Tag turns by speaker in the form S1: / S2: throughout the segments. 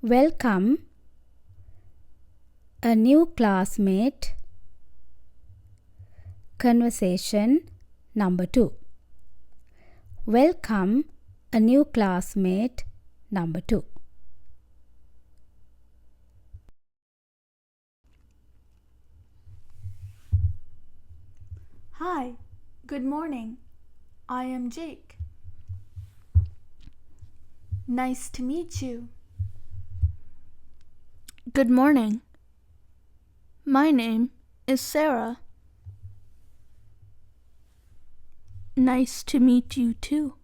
S1: Welcome a new classmate. Conversation number 2. Welcome a new classmate number 2.
S2: Hi, good morning. I am Jake. Nice to meet you.
S3: Good morning. My name is Sarah. Nice to meet you too.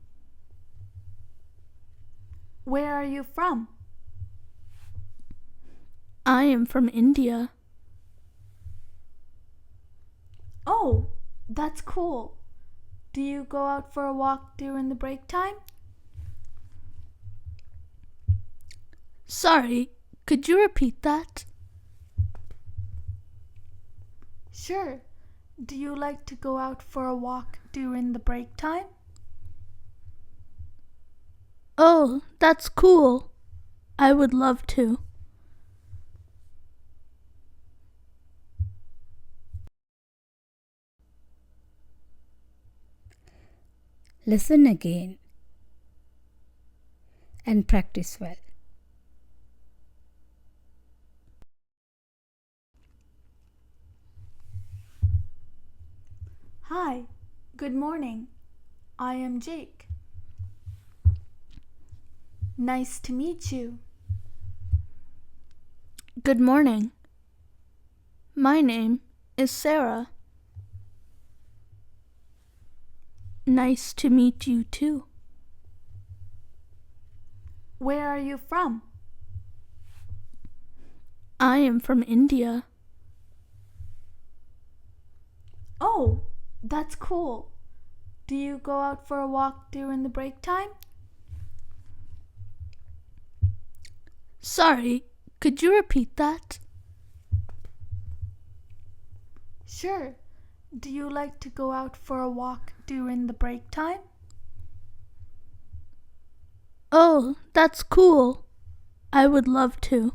S2: Where are you from?
S3: I am from India.
S2: Oh, that's cool. Do you go out for a walk during the break time?
S3: Sorry, could you repeat that?
S2: Sure. Do you like to go out for a walk during the break time?
S3: Oh, that's cool. I would love to.
S1: Listen again and practice well.
S2: Hi, good morning. I am Jake. Nice to meet you.
S3: Good morning. My name is Sarah. Nice to meet you too.
S2: Where are you from?
S3: I am from India.
S2: Oh, that's cool. Do you go out for a walk during the break time?
S3: Sorry, could you repeat that?
S2: Sure. Do you like to go out for a walk during the break time?
S3: Oh, that's cool. I would love to.